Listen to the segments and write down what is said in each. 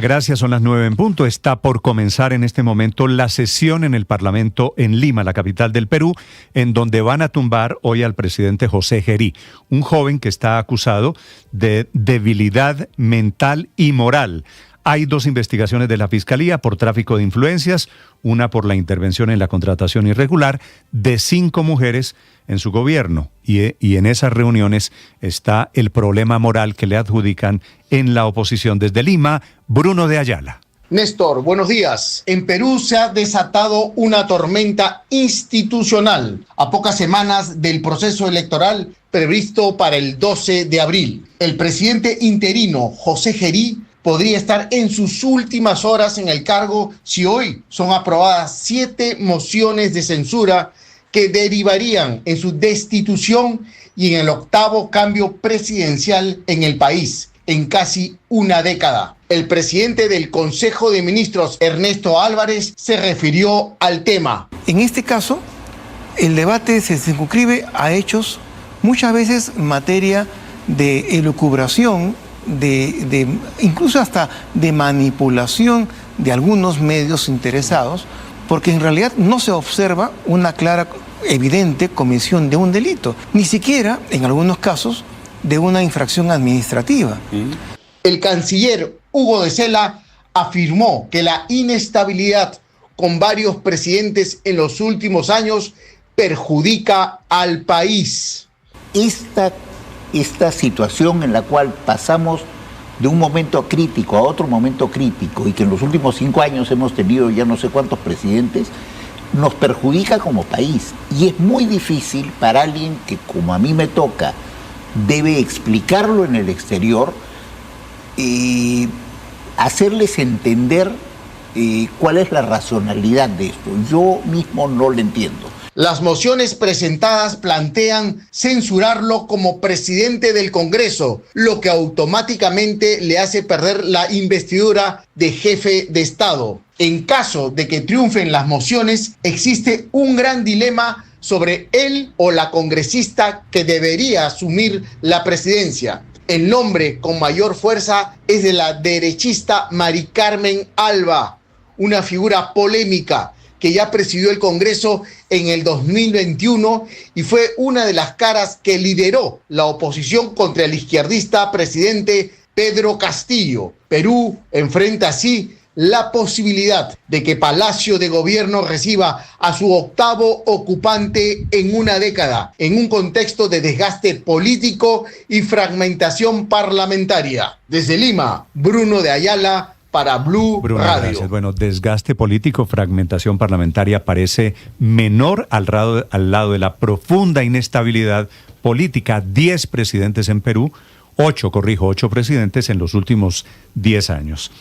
Gracias, son las 9 en punto. Está por comenzar en este momento la sesión en el Parlamento en Lima, la capital del Perú, en donde van a tumbar hoy al presidente José Gerí, un joven que está acusado de debilidad mental y moral. Hay dos investigaciones de la Fiscalía por tráfico de influencias, una por la intervención en la contratación irregular de 5 mujeres en su gobierno. Y en esas reuniones está el problema moral que le adjudican en la oposición. Desde Lima, Bruno de Ayala. Néstor, buenos días. En Perú se ha desatado una tormenta institucional a pocas semanas del proceso electoral previsto para el 12 de abril. El presidente interino, José Gerí, podría estar en sus últimas horas en el cargo si hoy son aprobadas 7 mociones de censura que derivarían en su destitución y en el 8º cambio presidencial en el país en casi una década. El presidente del Consejo de Ministros, Ernesto Álvarez, se refirió al tema. En este caso, el debate se circunscribe a hechos, muchas veces materia de elucubración, incluso hasta de manipulación de algunos medios interesados, porque en realidad no se observa una clara, evidente comisión de un delito, ni siquiera, en algunos casos, de una infracción administrativa. El canciller Hugo de Sela afirmó que la inestabilidad con varios presidentes en los últimos años perjudica al país. Esta situación en la cual pasamos de un momento crítico a otro momento crítico y que en los últimos 5 años hemos tenido ya no sé cuántos presidentes, nos perjudica como país. Y es muy difícil para alguien que, como a mí me toca, debe explicarlo en el exterior, hacerles entender cuál es la racionalidad de esto. Yo mismo no lo entiendo. Las mociones presentadas plantean censurarlo como presidente del Congreso, lo que automáticamente le hace perder la investidura de jefe de Estado. En caso de que triunfen las mociones, existe un gran dilema sobre él o la congresista que debería asumir la presidencia. El nombre con mayor fuerza es de la derechista Mari Carmen Alba, una figura polémica que ya presidió el Congreso en el 2021 y fue una de las caras que lideró la oposición contra el izquierdista presidente Pedro Castillo. Perú enfrenta así la posibilidad de que Palacio de Gobierno reciba a su 8º ocupante en una década, en un contexto de desgaste político y fragmentación parlamentaria. Desde Lima, Bruno de Ayala, para Blue Bruno, Radio. Gracias. Bueno, desgaste político, fragmentación parlamentaria parece menor al lado de la profunda inestabilidad política. 10 presidentes en Perú, 8 presidentes en los últimos 10 años.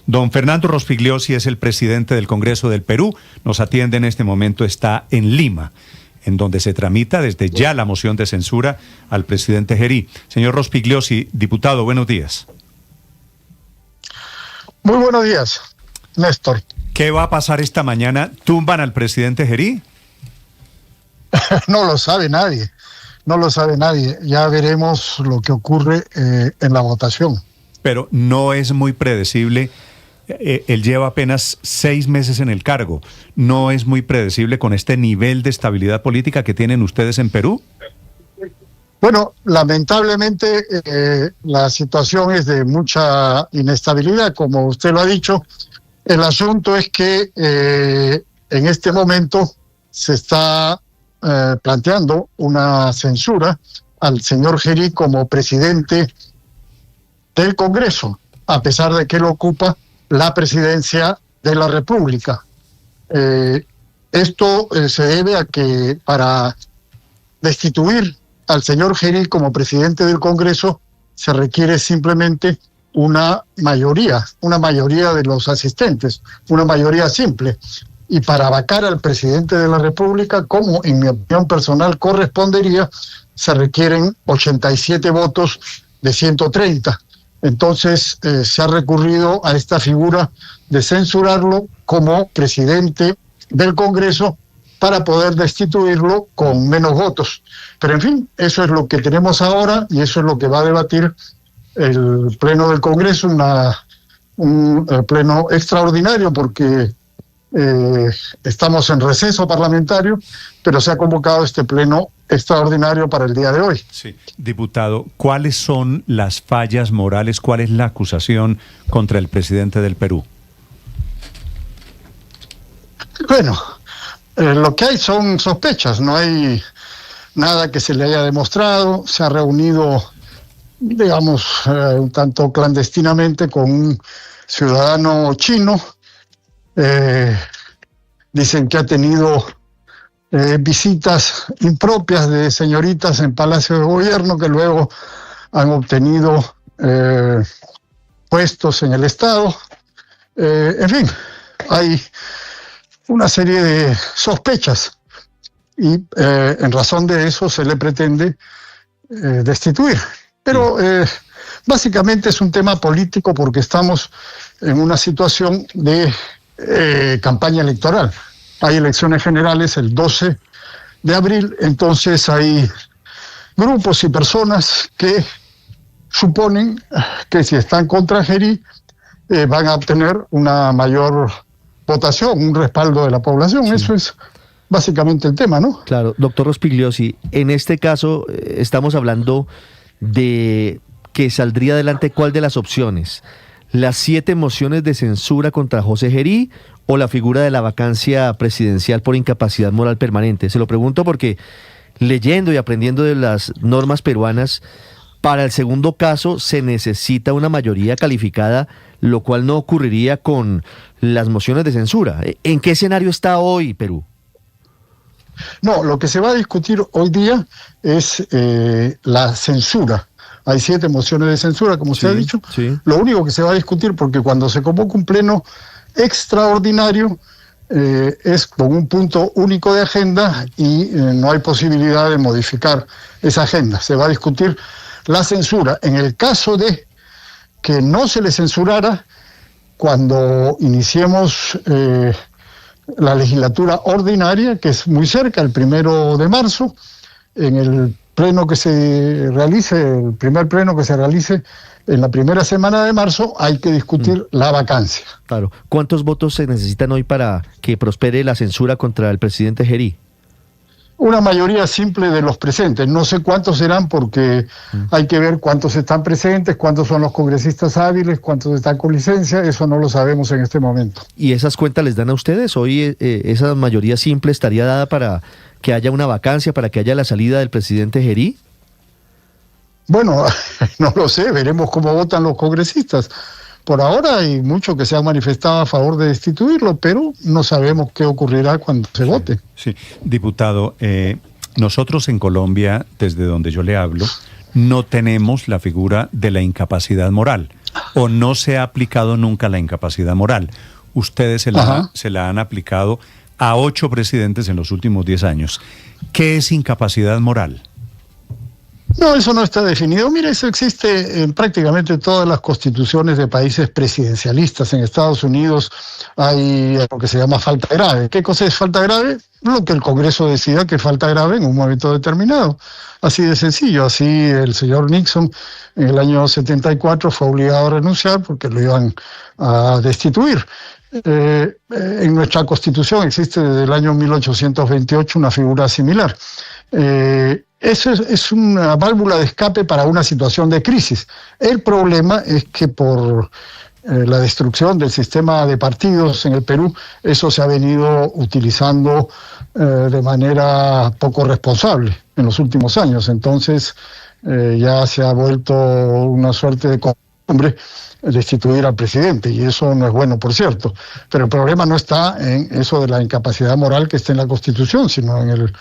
Don Fernando Rospigliosi es el presidente del Congreso del Perú. Nos atiende en este momento, está en Lima, en donde se tramita desde ya la moción de censura al presidente Gerí. Señor Rospigliosi, diputado, buenos días. Muy buenos días, Néstor. ¿Qué va a pasar esta mañana? ¿Tumban al presidente Gerí? No lo sabe nadie, no lo sabe nadie. Ya veremos lo que ocurre en la votación. Pero no es muy predecible. Él lleva apenas 6 meses en el cargo. ¿No es muy predecible con este nivel de estabilidad política que tienen ustedes en Perú? Bueno, lamentablemente la situación es de mucha inestabilidad, como usted lo ha dicho. El asunto es que en este momento se está planteando una censura al señor Gerí como presidente del Congreso, a pesar de que él ocupa la presidencia de la República. Esto se debe a que para destituir al señor Gerí como presidente del Congreso se requiere simplemente una mayoría de los asistentes, una mayoría simple. Y para vacar al presidente de la República, como en mi opinión personal correspondería, se requieren 87 votos de 130. Entonces se ha recurrido a esta figura de censurarlo como presidente del Congreso para poder destituirlo con menos votos. Pero en fin, eso es lo que tenemos ahora y eso es lo que va a debatir el Pleno del Congreso, una un pleno extraordinario porque estamos en receso parlamentario, pero se ha convocado este pleno extraordinario para el día de hoy. Sí. Diputado, ¿cuáles son las fallas morales? ¿Cuál es la acusación contra el presidente del Perú? Bueno, lo que hay son sospechas, no hay nada que se le haya demostrado. Se ha reunido, digamos, un tanto clandestinamente con un ciudadano chino. Dicen que ha tenido visitas impropias de señoritas en Palacio de Gobierno que luego han obtenido puestos en el Estado. En fin, hay una serie de sospechas y en razón de eso se le pretende destituir. Pero básicamente es un tema político porque estamos en una situación de campaña electoral. Hay elecciones generales el 12 de abril, entonces hay grupos y personas que suponen que si están contra Gerí van a obtener una mayor votación, un respaldo de la población. Sí. Eso es básicamente el tema, ¿no? Claro, doctor Rospigliosi, en este caso estamos hablando de que saldría adelante cuál de las opciones, las 7 mociones de censura contra José Gerí o la figura de la vacancia presidencial por incapacidad moral permanente. Se lo pregunto porque leyendo y aprendiendo de las normas peruanas, para el segundo caso se necesita una mayoría calificada, lo cual no ocurriría con las mociones de censura. ¿En qué escenario está hoy Perú? No, lo que se va a discutir hoy día es la censura. Hay 7 mociones de censura, como se ha dicho. Sí. Lo único que se va a discutir, porque cuando se convoca un pleno extraordinario, es con un punto único de agenda y no hay posibilidad de modificar esa agenda. Se va a discutir la censura. En el caso de que no se le censurara, cuando iniciemos la legislatura ordinaria, que es muy cerca, el 1 de marzo, en el pleno que se realice, el primer pleno que se realice en la primera semana de marzo, hay que discutir la vacancia. Claro. ¿Cuántos votos se necesitan hoy para que prospere la censura contra el presidente Gerí? Una mayoría simple de los presentes. No sé cuántos serán porque hay que ver cuántos están presentes, cuántos son los congresistas hábiles, cuántos están con licencia, eso no lo sabemos en este momento. ¿Y esas cuentas les dan a ustedes? Hoy esa mayoría simple estaría dada para que haya una vacancia, para que haya la salida del presidente Gerí. Bueno, no lo sé, veremos cómo votan los congresistas. Por ahora hay muchos que se han manifestado a favor de destituirlo, pero no sabemos qué ocurrirá cuando se vote. Sí, diputado, nosotros en Colombia, desde donde yo le hablo, no tenemos la figura de la incapacidad moral, o no se ha aplicado nunca la incapacidad moral. Ustedes se la han aplicado a 8 presidentes en los últimos 10 años. ¿Qué es incapacidad moral? No, eso no está definido. Mira, eso existe en prácticamente todas las constituciones de países presidencialistas. En Estados Unidos hay lo que se llama falta grave. ¿Qué cosa es falta grave? Lo que el Congreso decida que es falta grave en un momento determinado. Así de sencillo. Así el señor Nixon en el año 74 fue obligado a renunciar porque lo iban a destituir. En nuestra Constitución existe desde el año 1828 una figura similar. Eso es una válvula de escape para una situación de crisis. El problema es que por la destrucción del sistema de partidos en el Perú, eso se ha venido utilizando de manera poco responsable en los últimos años. Entonces ya se ha vuelto una suerte de costumbre destituir al presidente, y eso no es bueno, por cierto. Pero el problema no está en eso de la incapacidad moral que está en la Constitución, sino en el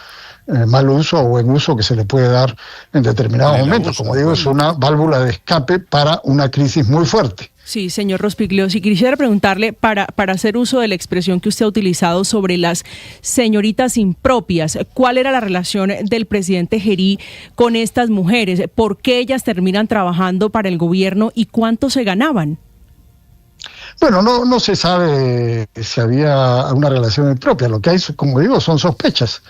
mal uso o en uso que se le puede dar en determinados momentos. Como digo, es una válvula de escape para una crisis muy fuerte. Sí, señor Rospigliosi, quisiera preguntarle, para hacer uso de la expresión que usted ha utilizado sobre las señoritas impropias, ¿cuál era la relación del presidente Gerí con estas mujeres? ¿Por qué ellas terminan trabajando para el gobierno y cuánto se ganaban? Bueno, no se sabe si había una relación impropia. Lo que hay, como digo, son sospechas.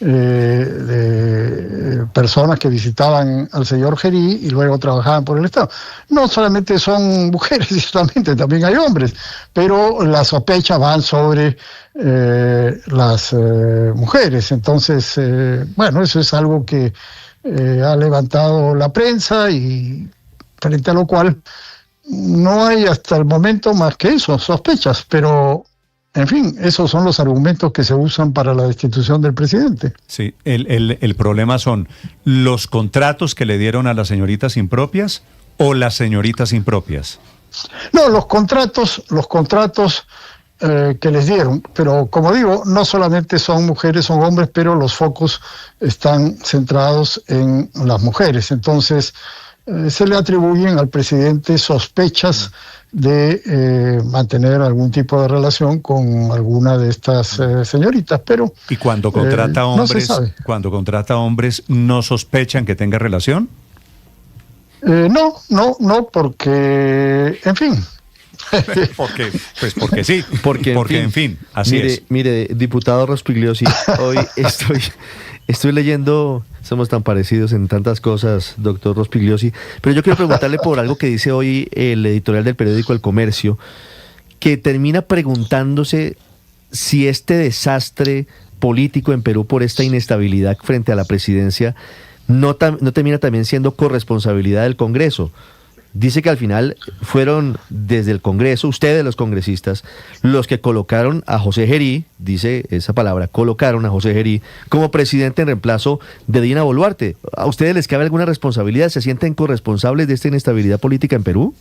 de personas que visitaban al señor Gerí y luego trabajaban por el Estado. No solamente son mujeres, ciertamente, también hay hombres, pero las sospechas van sobre las mujeres. Entonces, bueno, eso es algo que ha levantado la prensa y frente a lo cual no hay hasta el momento más que eso, sospechas, pero en fin, esos son los argumentos que se usan para la destitución del presidente. Sí, el problema son los contratos que le dieron a las señoritas impropias o las señoritas impropias. No, los contratos que les dieron, pero como digo, no solamente son mujeres, son hombres, pero los focos están centrados en las mujeres. Entonces, se le atribuyen al presidente sospechas de mantener algún tipo de relación con alguna de estas señoritas, pero ¿y cuando contrata hombres, no se sabe. Cuando contrata hombres, no sospechan que tenga relación? No, porque, en fin. Pues porque sí, porque en fin, así es. Mire, diputado Rospigliosi, hoy estoy leyendo, somos tan parecidos en tantas cosas, doctor Rospigliosi, pero yo quiero preguntarle por algo que dice hoy el editorial del periódico El Comercio, que termina preguntándose si este desastre político en Perú por esta inestabilidad frente a la presidencia no termina también siendo corresponsabilidad del Congreso. Dice que al final fueron desde el Congreso, ustedes los congresistas, los que colocaron a José Gerí, dice esa palabra, colocaron a José Gerí como presidente en reemplazo de Dina Boluarte. ¿A ustedes les cabe alguna responsabilidad? ¿Se sienten corresponsables de esta inestabilidad política en Perú?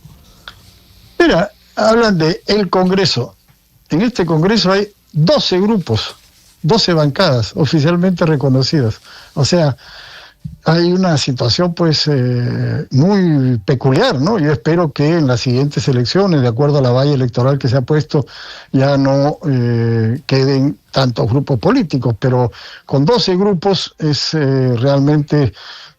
Mira, hablan de el Congreso. En este Congreso hay 12 grupos, 12 bancadas oficialmente reconocidas. O sea, hay una situación pues muy peculiar, ¿no? Yo espero que en las siguientes elecciones, de acuerdo a la valla electoral que se ha puesto, ya no queden tantos grupos políticos, pero con 12 grupos es realmente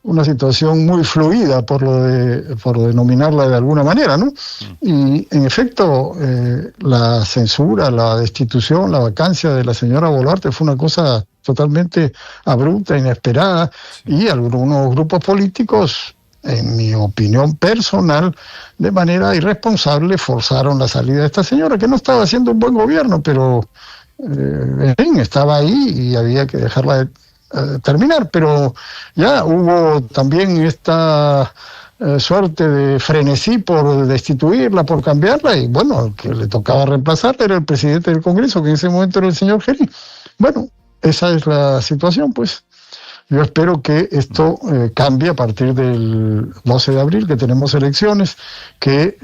una situación muy fluida, por denominarla de alguna manera, ¿no? Y en efecto, la censura, la destitución, la vacancia de la señora Boluarte fue una cosa totalmente abrupta, inesperada, y algunos grupos políticos, en mi opinión personal, de manera irresponsable forzaron la salida de esta señora, que no estaba haciendo un buen gobierno, pero en fin, estaba ahí y había que dejarla terminar. Pero ya hubo también esta suerte de frenesí por destituirla, por cambiarla, y bueno, el que le tocaba reemplazarla era el presidente del Congreso, que en ese momento era el señor Gerí. Bueno, esa es la situación, pues. Yo espero que esto cambie a partir del 12 de abril, que tenemos elecciones, que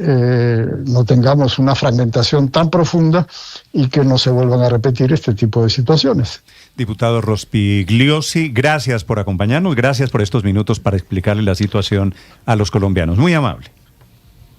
no tengamos una fragmentación tan profunda y que no se vuelvan a repetir este tipo de situaciones. Diputado Rospigliosi, gracias por acompañarnos, gracias por estos minutos para explicarle la situación a los colombianos. Muy amable.